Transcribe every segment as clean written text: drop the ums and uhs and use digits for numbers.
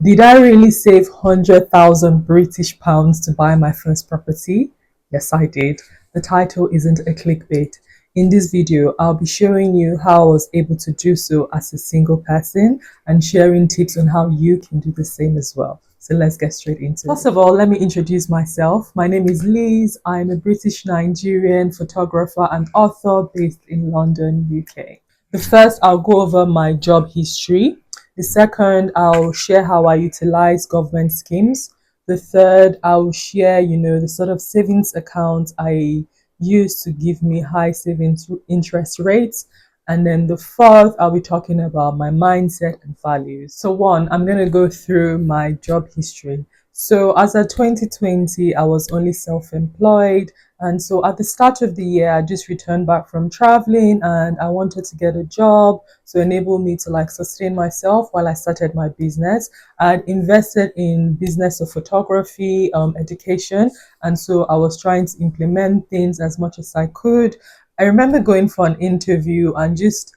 Did I really save 100,000 British pounds to buy my first property? Yes, I did. The title isn't a clickbait. In this video, I'll be showing you how I was able to do so as a single person and sharing tips on how you can do the same as well. So let's get straight into it. First of all, let me introduce myself. My name is Lize. I'm a British Nigerian photographer and author based in London, UK. The first, I'll go over my job history. The second, I'll share how I utilize government schemes. The third, I'll share, the sort of savings account I use to give me high savings interest rates. And then the fourth, I'll be talking about my mindset and values. So one, I'm going to go through my job history. So as of 2020, I was only self-employed. And so at the start of the year, I just returned back from traveling and I wanted to get a job to enable me to like sustain myself while I started my business. I'd invested in business of photography, education. And so I was trying to implement things as much as I could. I remember going for an interview and just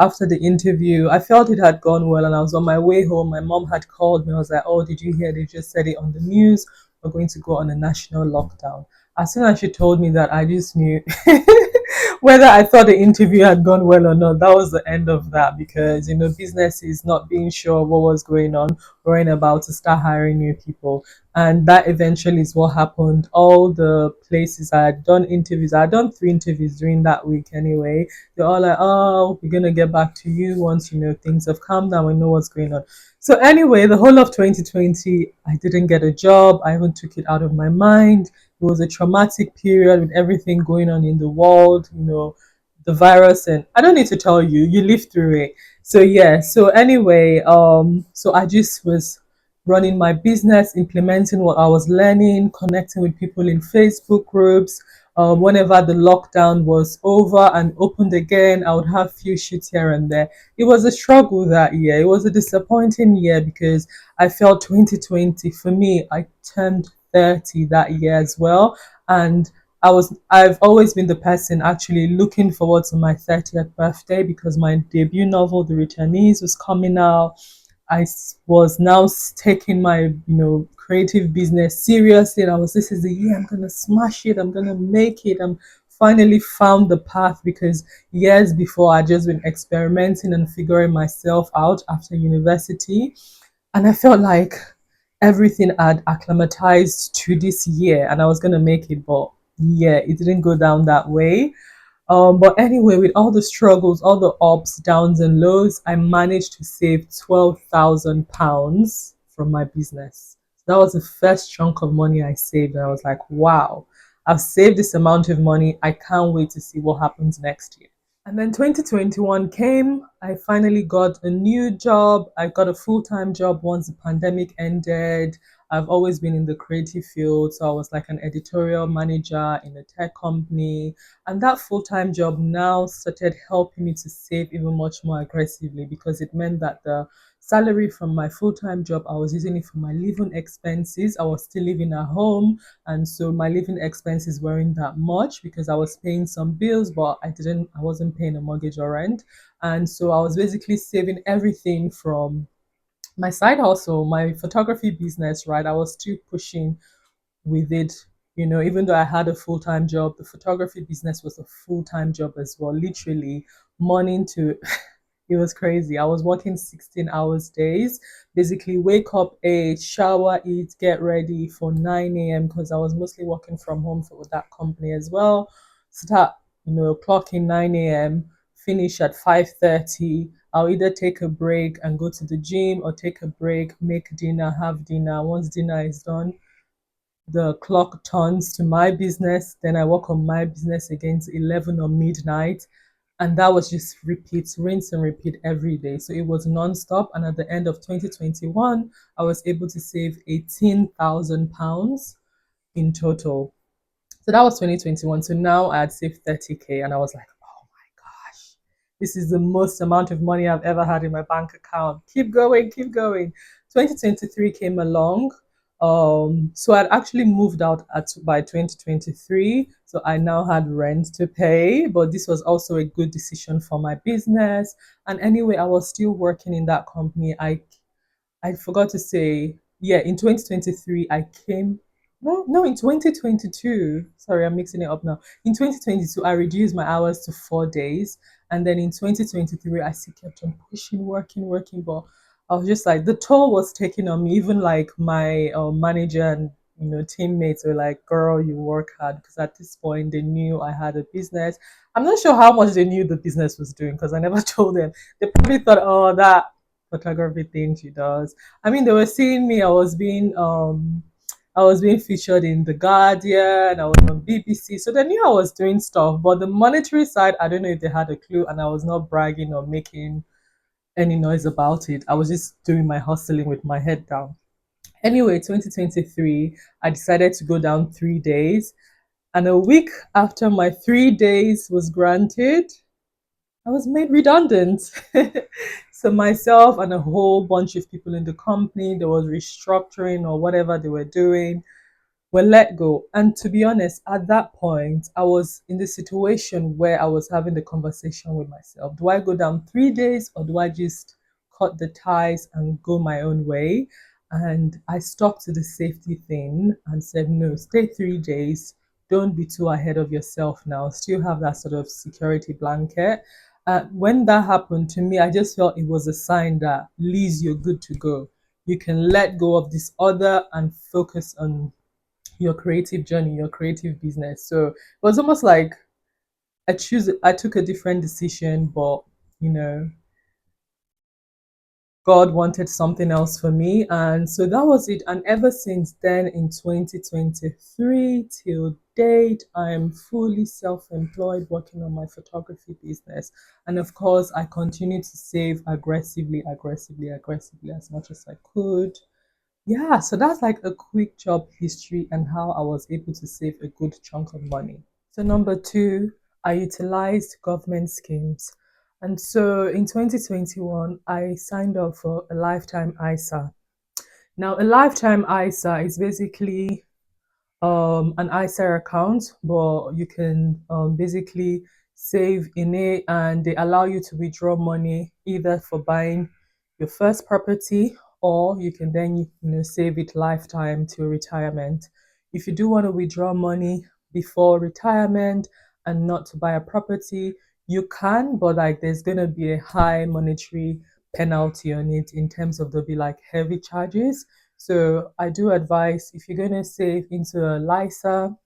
after the interview, I felt it had gone well, and I was on my way home. My mom had called me. I was like, "Oh, did you hear? They just said it on the news. We're going to go on a national lockdown." As soon as she told me that, I just knew whether I thought the interview had gone well or not. That was the end of that because business is not being sure what was going on, worrying about to start hiring new people, and that eventually is what happened. All the places I had done interviews, I had done 3 interviews during that week anyway. They're all like, "Oh, we're gonna get back to you once things have calmed down. We know what's going on." So anyway, the whole of 2020, I didn't get a job. I even took it out of my mind. It was a traumatic period with everything going on in the world, the virus, and I don't need to tell you, you lived through it. So yeah, so anyway, so I just was running my business, implementing what I was learning, connecting with people in Facebook groups. Whenever the lockdown was over and opened again, I would have few shoots here and there. It was a struggle that year. It was a disappointing year because I felt 2020 for me, I turned 30 that year as well. And I've always been the person actually looking forward to my 30th birthday because my debut novel, The Returnees, was coming out. Was now taking my creative business seriously, and this is the year I'm gonna smash it, I'm gonna make it. I'm finally found the path because years before I'd just been experimenting and figuring myself out after university, and I felt like everything had acclimatized to this year and I was gonna make it, but yeah, it didn't go down that way. But anyway, with all the struggles, all the ups, downs, and lows, I managed to save £12,000 from my business. That was the first chunk of money I saved, and I was like, wow, I've saved this amount of money. I can't wait to see what happens next year. And then 2021 came. I finally got a new job. I got a full time job once the pandemic ended. I've always been in the creative field. So I was like an editorial manager in a tech company. And that full time job now started helping me to save even much more aggressively because it meant that the salary from my full time job, I was using it for my living expenses. I was still living at home, and so my living expenses weren't that much because I was paying some bills, but I wasn't paying a mortgage or rent. And so I was basically saving everything from my side hustle, my photography business, right? I was still pushing with it. Even though I had a full-time job, the photography business was a full-time job as well, literally morning to it was crazy. I was working 16 hours days, basically wake up, shower, eat, get ready for 9 a.m. because I was mostly working from home for that company as well. Start, clock in 9 a.m., finish at 5:30. I'll either take a break and go to the gym or take a break, make dinner, have dinner. Once dinner is done, the clock turns to my business. Then I work on my business again to 11 or midnight. And that was just repeat, rinse and repeat every day. So it was non-stop. And at the end of 2021, I was able to save £18,000 in total. So that was 2021. So now I had saved 30K and I was like, oh my gosh, this is the most amount of money I've ever had in my bank account. Keep going, keep going. 2023 came along. So I'd actually moved out by 2023. So I now had rent to pay, but this was also a good decision for my business. And anyway, I was still working in that company. I forgot to say, yeah, in 2023, I came. No, in 2022. Sorry, I'm mixing it up now. In 2022, I reduced my hours to 4 days. And then in 2023, I still kept on pushing, working, working. But I was just like, the toll was taken on me. Even like my manager and teammates were like, "Girl, you work hard." Because at this point, they knew I had a business. I'm not sure how much they knew the business was doing because I never told them. They probably thought, "Oh, that photography thing she does." I mean, they were seeing me. I was being featured in The Guardian. I was on BBC, so they knew I was doing stuff. But the monetary side, I don't know if they had a clue, and I was not bragging or making any noise about it. I was just doing my hustling with my head down. Anyway, 2023, I decided to go down 3 days. And a week after my 3 days was granted, I was made redundant. So myself and a whole bunch of people in the company, there was restructuring or whatever they were doing, were let go. And to be honest, at that point, I was in the situation where I was having the conversation with myself. Do I go down 3 days or do I just cut the ties and go my own way? And I stuck to the safety thing and said, no, stay 3 days. Don't be too ahead of yourself now. Still have that sort of security blanket. When that happened to me, I just felt it was a sign that, Liz, you're good to go. You can let go of this other and focus on your creative journey, your creative business. So it was almost like I took a different decision, but you know, God wanted something else for me. And so that was it. And ever since then, in 2023 till date, I am fully self-employed working on my photography business. And of course, I continue to save aggressively, aggressively, aggressively as much as I could. Yeah, so that's like a quick job history and how I was able to save a good chunk of money. So number two, I utilized government schemes. And so in 2021, I signed up for a lifetime ISA. Now, a lifetime ISA is basically an ISA account, but you can basically save in it and they allow you to withdraw money either for buying your first property or you can then save it lifetime to retirement. If you do want to withdraw money before retirement and not to buy a property, you can, but like there's going to be a high monetary penalty on it in terms of there'll be like heavy charges. So I do advise if you're going to save into a LISA,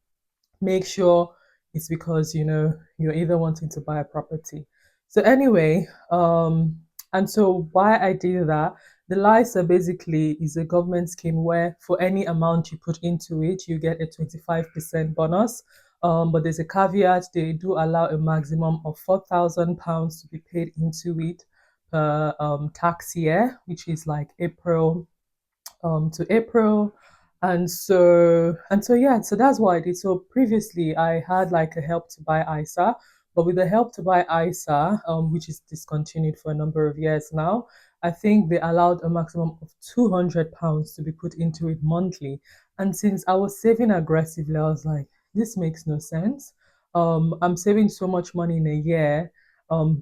make sure it's because you're either wanting to buy a property. So anyway, and so why I did that, the LISA basically is a government scheme where for any amount you put into it, you get a 25% bonus. But there's a caveat, they do allow a maximum of £4,000 to be paid into it per tax year, which is like April to April. And so yeah, so that's what I did. So previously I had like a help to buy ISA, but with the help to buy ISA, which is discontinued for a number of years now, I think they allowed a maximum of £200 to be put into it monthly. And since I was saving aggressively, I was like, this makes no sense. I'm saving so much money in a year,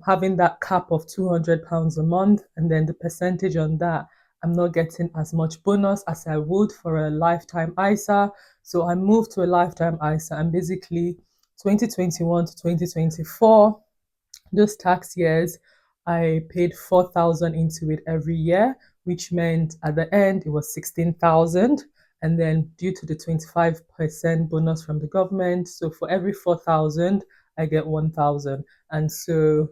having that cap of £200 a month, and then the percentage on that I'm not getting as much bonus as I would for a lifetime ISA. So I moved to a lifetime ISA and basically 2021 to 2024, those tax years, I paid 4,000 into it every year, which meant at the end it was 16,000. And then due to the 25% bonus from the government, so for every 4,000, I get 1,000. And so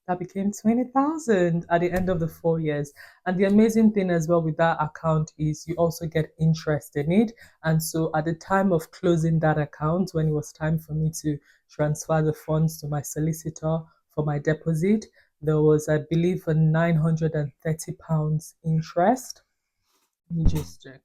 that became 20,000 at the end of the 4 years. And the amazing thing as well with that account is you also get interest in it. And so at the time of closing that account, when it was time for me to transfer the funds to my solicitor for my deposit, there was, I believe, a £930 interest. Let me just check.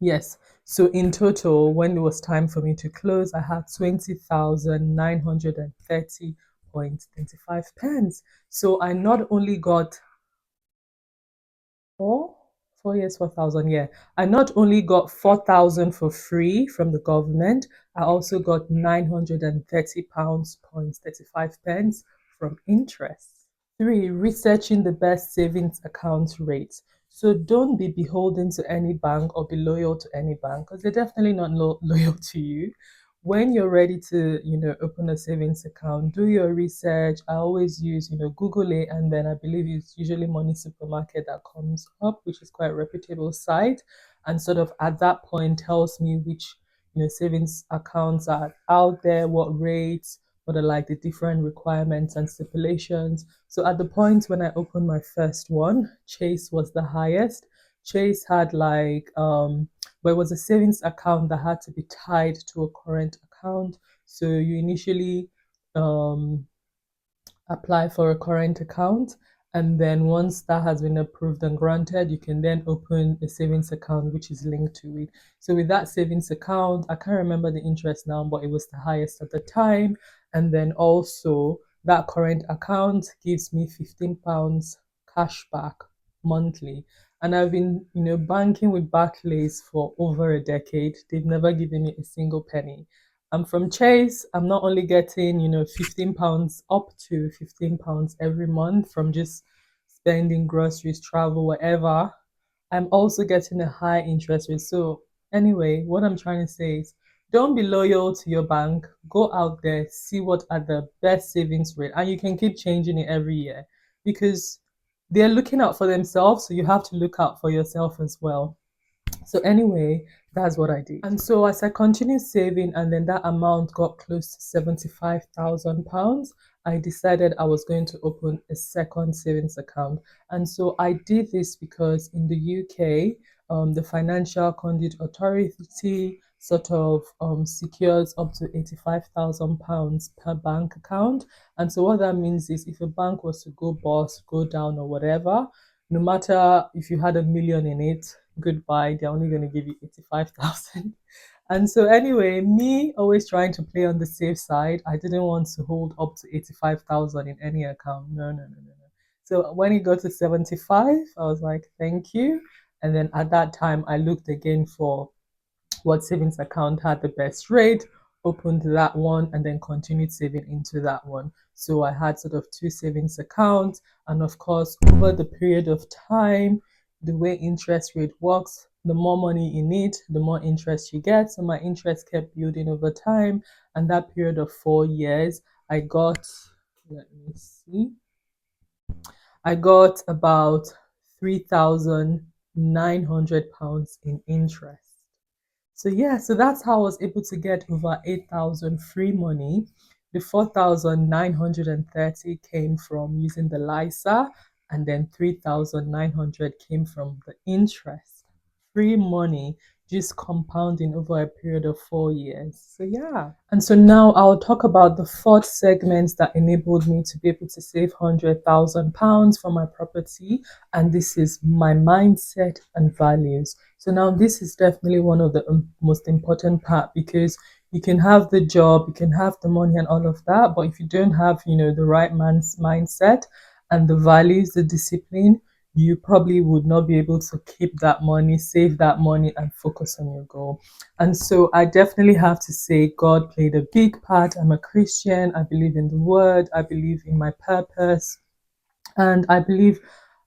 Yes. So in total, when it was time for me to close, I had 20,930.25 pence. So I not only got four, 4 years, 4,000. Yeah. I not only got 4,000 for free from the government, I also got £930.35 pence from interest. Three, researching the best savings account rates. So don't be beholden to any bank or be loyal to any bank, because they're definitely not loyal to you. When you're ready to, open a savings account, do your research. I always use, Google it, and then I believe it's usually Money Supermarket that comes up, which is quite a reputable site, and sort of at that point tells me which, savings accounts are out there, what rates, what are like the different requirements and stipulations. So at the point when I opened my first one, Chase was the highest. Chase had like but it was a savings account that had to be tied to a current account. So you initially um apply for a current account, and then once that has been approved and granted, you can then open a savings account which is linked to it. So with that savings account, I can't remember the interest now, but it was the highest at the time. And then also that current account gives me £15 cash back monthly. And I've been, banking with Barclays for over a decade. They've never given me a single penny. I'm from Chase. I'm not only getting, £15 up to £15 every month from just spending groceries, travel, whatever. I'm also getting a high interest rate. So anyway, what I'm trying to say is don't be loyal to your bank. Go out there, see what are the best savings rate, and you can keep changing it every year because they're looking out for themselves. So you have to look out for yourself as well. So anyway, that's what I did. And so as I continued saving and then that amount got close to £75,000, I decided I was going to open a second savings account. And so I did this because in the UK, the Financial Conduit Authority sort of secures up to £85,000 per bank account. And so what that means is if a bank was to go bust, go down or whatever, no matter if you had a million in it, goodbye, they're only going to give you 85,000. And so anyway, me always trying to play on the safe side, I didn't want to hold up to 85,000 in any account. No, no, no, no, no. So when it got to 75, I was like, thank you. And then at that time, I looked again for what savings account had the best rate, opened that one, and then continued saving into that one. So I had sort of two savings accounts. And of course, over the period of time, the way interest rate works, the more money in it, the more interest you get. So my interest kept building over time. And that period of 4 years, I got, let me see, I got about £3,900 in interest. So yeah, so that's how I was able to get over 8,000 free money. The 4,930 came from using the Lize, and then 3,900 came from the interest. Free money just compounding over a period of 4 years. So yeah. And so now I'll talk about the fourth segment that enabled me to be able to save £100,000 for my property. And this is my mindset and values. So now this is definitely one of the most important part, because you can have the job, you can have the money and all of that, but if you don't have, the right man's mindset and the values, the discipline, you probably would not be able to keep that money, save that money, and focus on your goal. And so I definitely have to say God played a big part. I'm a Christian. I believe in the word. I believe in my purpose. And I believe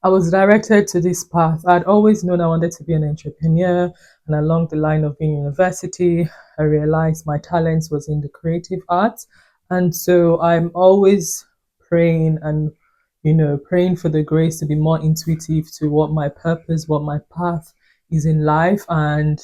I was directed to this path. I'd always known I wanted to be an entrepreneur. And along the line of being in university, I realized my talents was in the creative arts. And so I'm always praying and, praying for the grace to be more intuitive to what my purpose, what my path is in life. And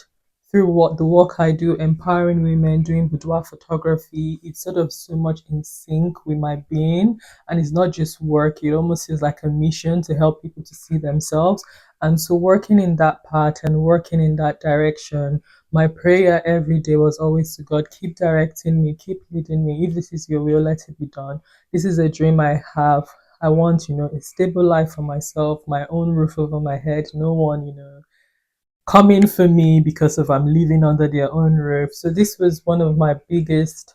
through what the work I do, empowering women, doing boudoir photography, it's sort of so much in sync with my being. And it's not just work, it almost feels like a mission to help people to see themselves. And so working in that part and working in that direction, my prayer every day was always to God, keep directing me, keep leading me. If this is your will, let it be done. This is a dream I have. I want, a stable life for myself, my own roof over my head, no one, coming for me because of I'm living under their own roof. So this was one of my biggest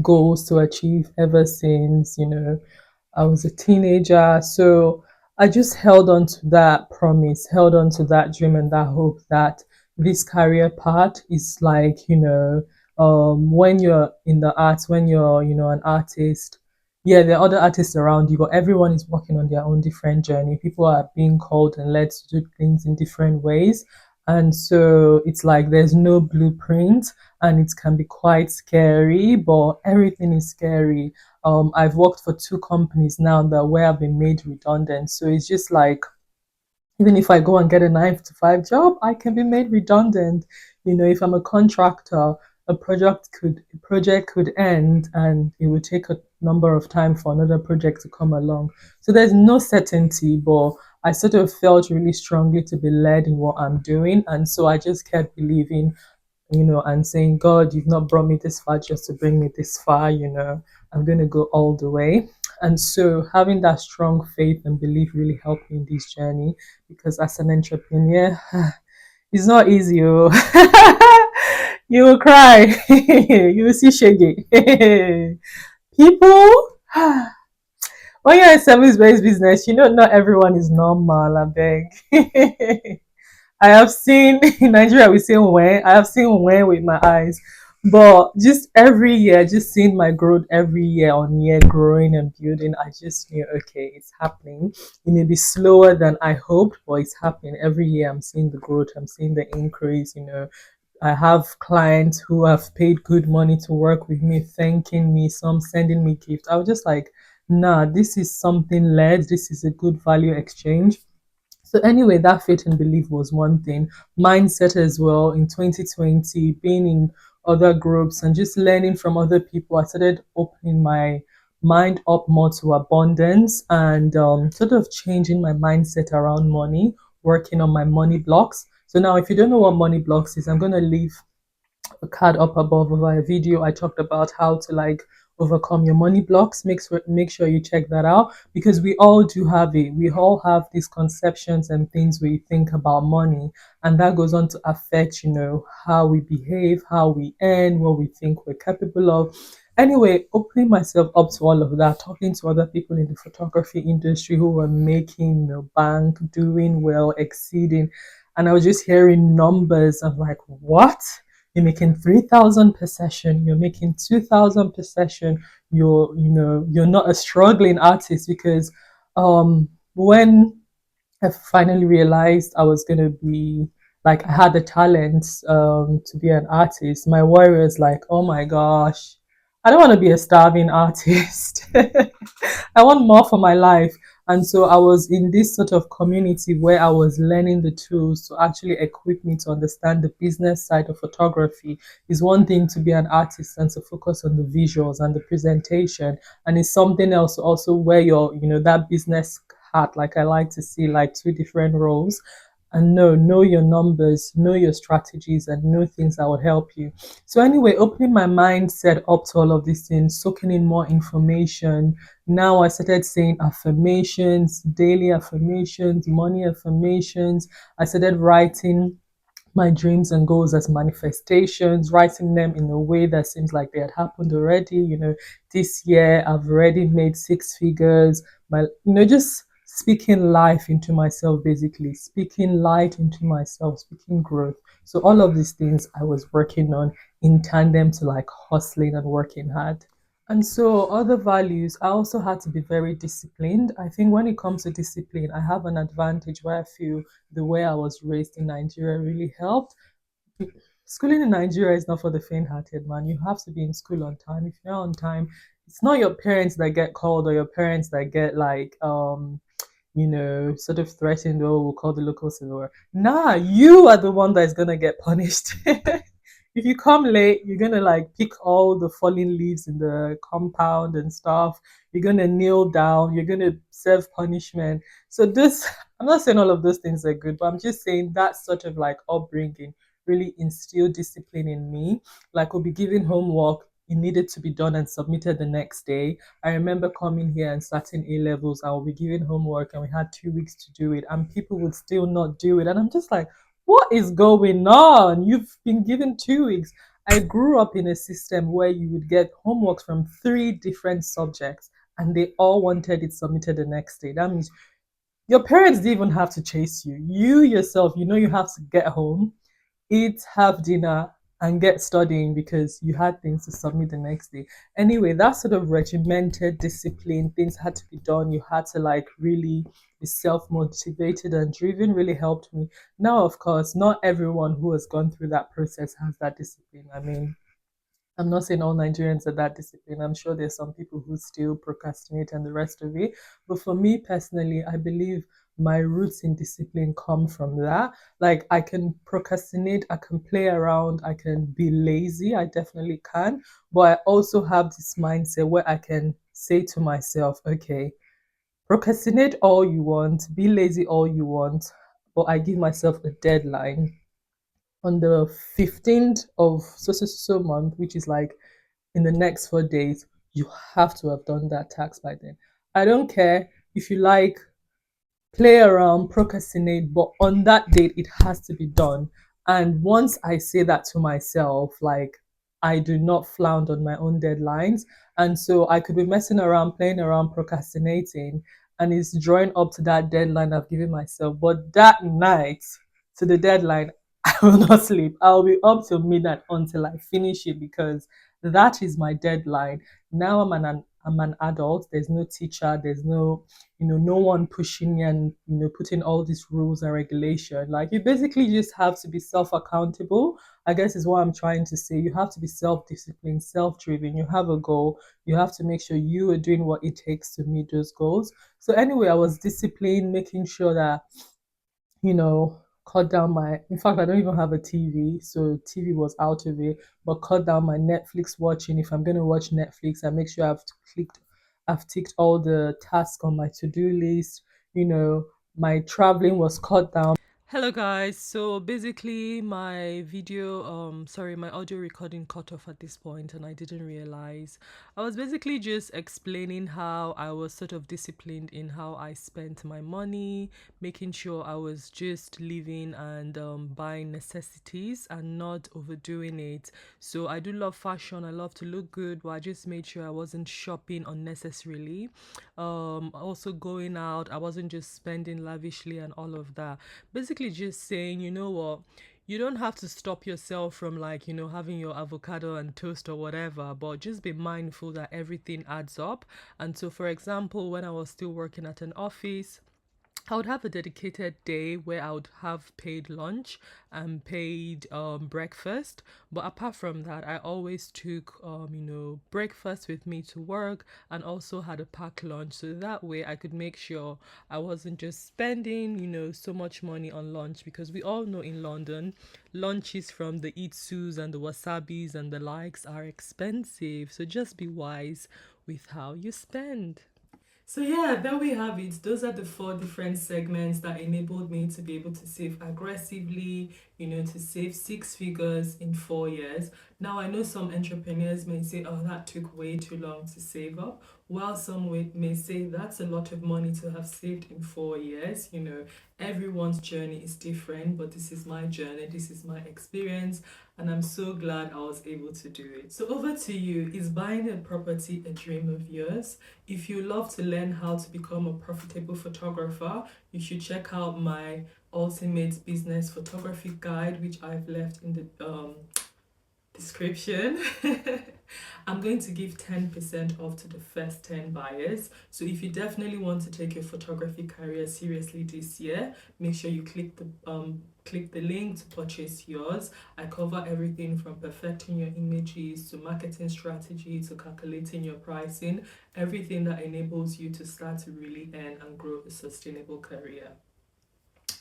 goals to achieve ever since, I was a teenager. So I just held on to that promise, held on to that dream and that hope that this career path is like, when you're in the arts, when you're, an artist, Yeah, there are other artists around you, but everyone is working on their own different journey. People are being called and led to do things in different ways. And so it's like there's no blueprint, and it can be quite scary, but everything is scary. I've worked for two companies now that where I've been made redundant. So it's just like even if I go and get a 9 to 5 job, I can be made redundant. You know, if I'm a contractor, a project could end and it would take a number of time for another project to come along. So there's no certainty, but I sort of felt really strongly to be led in what I'm doing. And so I just kept believing, and saying, God, you've not brought me this far just to bring me this far, I'm going to go all the way. And so having that strong faith and belief really helped me in this journey because as an entrepreneur, it's not easy. Oh. You will cry. You will see shaggy. People, when you're a service-based business, not everyone is normal, I beg. I have seen in Nigeria we say when I have seen when with my eyes. But just every year, just seeing my growth every year on year growing and building, I just knew okay, it's happening. It may be slower than I hoped, but it's happening. Every year I'm seeing the growth, I'm seeing the increase. I have clients who have paid good money to work with me, thanking me, some sending me gifts. I was just like, nah, this is something led, this is a good value exchange. So anyway, that faith and belief was one thing. Mindset as well in 2020, being in other groups and just learning from other people, I started opening my mind up more to abundance and sort of changing my mindset around money, working on my money blocks. So now, if you don't know what money blocks is, I'm going to leave a card up above of a video I talked about how to like overcome your money blocks. Make sure you check that out because we all do have it. We all have these conceptions and things we think about money, and that goes on to affect how we behave, how we earn, what we think we're capable of. Anyway, opening myself up to all of that, talking to other people in the photography industry who were making bank, doing well, exceeding, and I was just hearing numbers. I'm like, what? You're making 3,000 per session, you're making 2,000 per session, you're not a struggling artist because when I finally realized I was gonna be like I had the talent to be an artist, my worry was like, oh my gosh, I don't want to be a starving artist. I want more for my life. And so I was in this sort of community where I was learning the tools to actually equip me to understand the business side of photography. Is one thing to be an artist and to focus on the visuals and the presentation, and it's something else to also wear that business hat, like I like to see, like two different roles. And know your numbers, know your strategies, and know things that will help you. So anyway, opening my mindset up to all of these things, soaking in more information. Now I started saying affirmations, daily affirmations, money affirmations. I started writing my dreams and goals as manifestations, writing them in a way that seems like they had happened already. This year I've already made 6 figures. Just speaking life into myself, basically, speaking light into myself, speaking growth. So, all of these things I was working on in tandem to like hustling and working hard. And so, other values, I also had to be very disciplined. I think when it comes to discipline, I have an advantage where I feel the way I was raised in Nigeria really helped. Schooling in Nigeria is not for the faint-hearted, man. You have to be in school on time. If you're not on time, it's not your parents that get called or your parents that get like sort of threatened, oh, we'll call the locals or nah, you are the one that is gonna get punished. If you come late, you're gonna like pick all the fallen leaves in the compound and stuff. You're gonna kneel down, you're gonna serve punishment. So this I'm not saying all of those things are good, but I'm just saying that sort of like upbringing really instilled discipline in me. Like we'll be given homework, it needed to be done and submitted the next day. I remember coming here and starting A levels. I will be given homework, and we had 2 weeks to do it, and people would still not do it. And I'm just like, what is going on? You've been given 2 weeks. I grew up in a system where you would get homework from 3 different subjects, and they all wanted it submitted the next day. That means your parents didn't even have to chase you. You yourself, you have to get home, eat, have dinner, and get studying because you had things to submit the next day. Anyway, that sort of regimented discipline, things had to be done. You had to like really be self motivated and driven, really helped me. Now, of course, not everyone who has gone through that process has that discipline. I mean, I'm not saying all Nigerians are that disciplined. I'm sure there's some people who still procrastinate and the rest of it. But for me personally, I believe my roots in discipline come from that. Like I can procrastinate, I can play around, I can be lazy, I definitely can. But I also have this mindset where I can say to myself, okay, procrastinate all you want, be lazy all you want, but I give myself a deadline on the 15th of so month, which is like in the next 4 days, you have to have done that tax by then. I don't care if you like play around, procrastinate, but on that date, it has to be done. And once I say that to myself, like I do not flounder on my own deadlines. And so I could be messing around, playing around, procrastinating, and it's drawing up to that deadline I've given myself. But that night to the deadline, I will not sleep. I'll be up till midnight until I finish it because that is my deadline. Now I'm an adult. There's no teacher. There's no no one pushing me and putting all these rules and regulation. Like you basically just have to be self-accountable. I guess is what I'm trying to say. You have to be self-disciplined, self-driven. You have a goal. You have to make sure you are doing what it takes to meet those goals. So anyway, I was disciplined, making sure that cut down my, in fact, I don't even have a TV, so TV was out of it, but cut down my Netflix watching. If I'm going to watch Netflix, I make sure I've ticked all the tasks on my to-do list. You know, my traveling was cut down. Hello guys, so basically my audio recording cut off at this point and I didn't realize. I was basically just explaining how I was sort of disciplined in how I spent my money, making sure I was just living and buying necessities and not overdoing it. So I do love fashion, I love to look good, but I just made sure I wasn't shopping unnecessarily. Also going out, I wasn't just spending lavishly and all of that. Basically just saying, you know what, you don't have to stop yourself from like having your avocado and toast or whatever, but just be mindful that everything adds up. And so for example, when I was still working at an office, I would have a dedicated day where I would have paid lunch and paid breakfast. But apart from that, I always took breakfast with me to work and also had a packed lunch. So that way I could make sure I wasn't just spending, so much money on lunch, because we all know in London, lunches from the Itsus and the Wasabis and the likes are expensive. So just be wise with how you spend. So yeah, there we have it. Those are the 4 different segments that enabled me to be able to save aggressively, to save 6 figures in 4 years. Now I know some entrepreneurs may say, oh, that took way too long to save up. While some may say that's a lot of money to have saved in 4 years. Everyone's journey is different, but this is my journey, this is my experience, and I'm so glad I was able to do it. So over to you. Is buying a property a dream of yours? If you love to learn how to become a profitable photographer, you should check out my ultimate business photography guide, which I've left in the description. I'm going to give 10% off to the first 10 buyers. So if you definitely want to take your photography career seriously this year, make sure you click the link to purchase yours. I cover everything from perfecting your images to marketing strategy to calculating your pricing, everything that enables you to start to really earn and grow a sustainable career.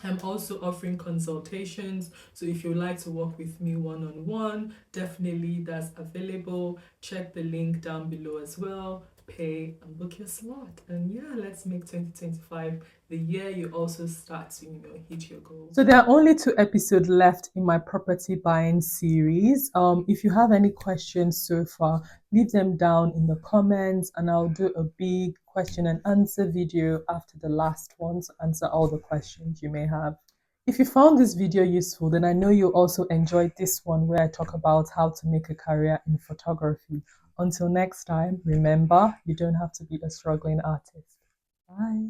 I'm also offering consultations, so if you'd like to work with me one-on-one, definitely that's available. Check the link down below as well. Pay and book your slot. And yeah, let's make 2025 the year you also start to hit your goals. So there are only 2 episodes left in my property buying series. If you have any questions so far, leave them down in the comments and I'll do a big question and answer video after the last one to answer all the questions you may have. If you found this video useful, then I know you also enjoyed this one where I talk about how to make a career in photography. Until next time, remember, you don't have to be a struggling artist. Bye.